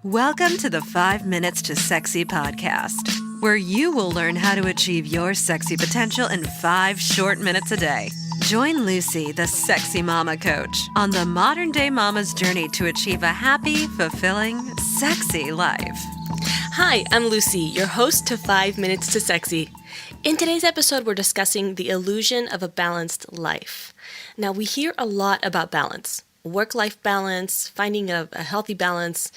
Welcome to the 5 Minutes to Sexy podcast, where you will learn how to achieve your sexy potential in 5 short minutes a day. Join Lucy, the sexy mama coach, on the modern day mama's journey to achieve a happy, fulfilling, sexy life. Hi, I'm Lucy, your host to 5 Minutes to Sexy. In today's episode, we're discussing the illusion of a balanced life. Now, we hear a lot about balance, work-life balance, finding a healthy balance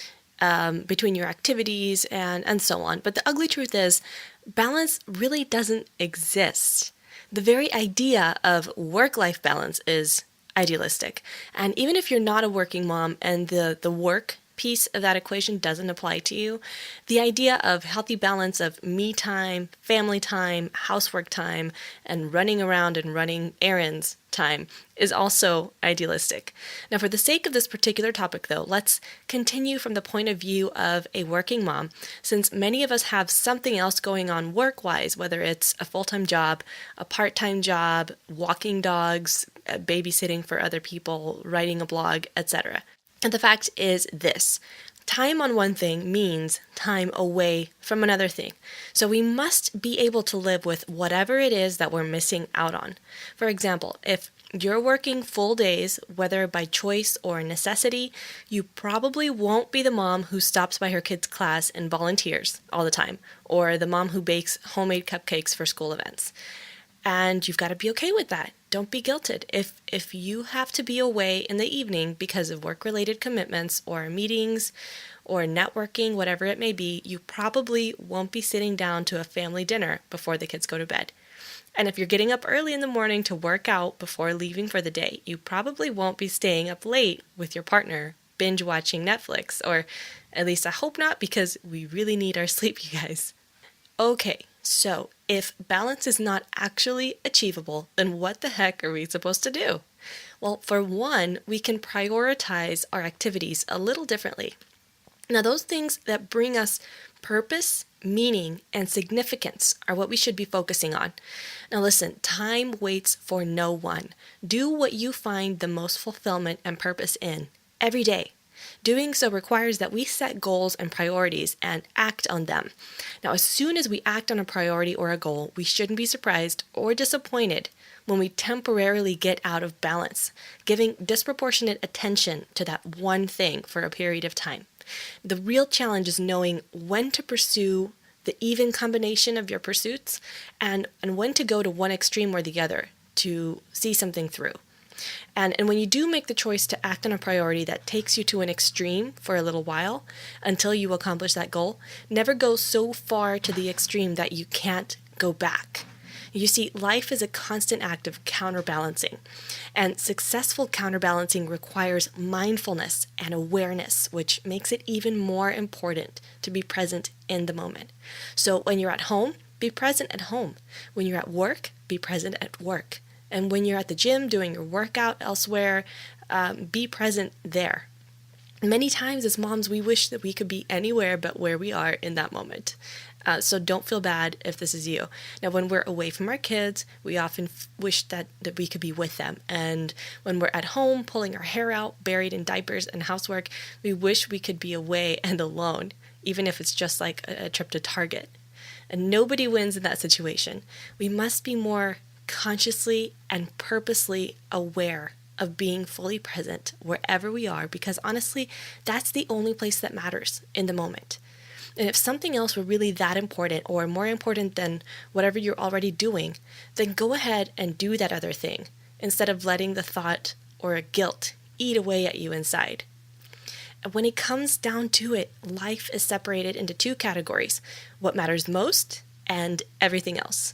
between your activities and so on. But the ugly truth is, balance really doesn't exist. The very idea of work-life balance is idealistic. And even if you're not a working mom and the work piece of that equation doesn't apply to you, the idea of healthy balance of me time, family time, housework time, and running around and running errands time is also idealistic. Now, for the sake of this particular topic, though, let's continue from the point of view of a working mom, since many of us have something else going on work-wise, whether it's a full-time job, a part-time job, walking dogs, babysitting for other people, writing a blog, etc. And the fact is this: time on one thing means time away from another thing. So we must be able to live with whatever it is that we're missing out on. For example, if you're working full days, whether by choice or necessity, you probably won't be the mom who stops by her kid's class and volunteers all the time, or the mom who bakes homemade cupcakes for school events. And you've got to be okay with that. Don't be guilted. If you have to be away in the evening because of work-related commitments or meetings or networking, whatever it may be, you probably won't be sitting down to a family dinner before the kids go to bed. And if you're getting up early in the morning to work out before leaving for the day, you probably won't be staying up late with your partner, binge watching Netflix, or at least I hope not, because we really need our sleep, you guys. Okay, so if balance is not actually achievable, then what the heck are we supposed to do? Well, for one, we can prioritize our activities a little differently. Now, those things that bring us purpose, meaning, and significance are what we should be focusing on. Now listen, time waits for no one. Do what you find the most fulfillment and purpose in every day. Doing so requires that we set goals and priorities and act on them. Now, as soon as we act on a priority or a goal, we shouldn't be surprised or disappointed when we temporarily get out of balance, giving disproportionate attention to that one thing for a period of time. The real challenge is knowing when to pursue the even combination of your pursuits and when to go to one extreme or the other to see something through. And when you do make the choice to act on a priority that takes you to an extreme for a little while until you accomplish that goal, never go so far to the extreme that you can't go back. You see, life is a constant act of counterbalancing, and successful counterbalancing requires mindfulness and awareness, which makes it even more important to be present in the moment. So when you're at home, be present at home. When you're at work, be present at work. And when you're at the gym doing your workout elsewhere, be present there. Many times as moms, we wish that we could be anywhere but where we are in that moment. So don't feel bad if this is you. Now, when we're away from our kids, we often wish that we could be with them. And when we're at home pulling our hair out, buried in diapers and housework, we wish we could be away and alone, even if it's just like a trip to Target. And nobody wins in that situation. We must be more consciously and purposely aware of being fully present wherever we are, because honestly, that's the only place that matters in the moment. And if something else were really that important or more important than whatever you're already doing, then go ahead and do that other thing instead of letting the thought or a guilt eat away at you inside. And when it comes down to it, life is separated into 2 categories: what matters most and everything else.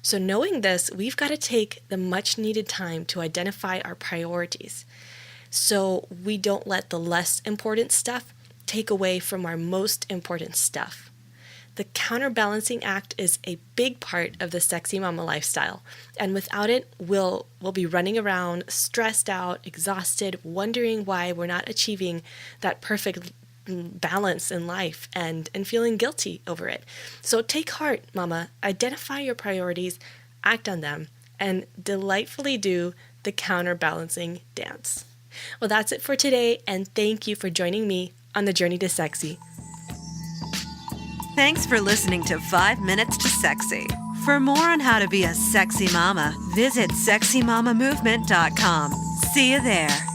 So knowing this, we've got to take the much needed time to identify our priorities so we don't let the less important stuff take away from our most important stuff. The counterbalancing act is a big part of the sexy mama lifestyle, and without it, we'll be running around stressed out, exhausted, wondering why we're not achieving that perfect balance in life and feeling guilty over it. So take heart, mama. Identify your priorities, act on them, and delightfully do the counterbalancing dance. Well, that's it for today, and thank you for joining me on the journey to sexy. Thanks for listening to 5 Minutes to Sexy. For more on how to be a sexy mama, visit sexymamamovement.com. See you there.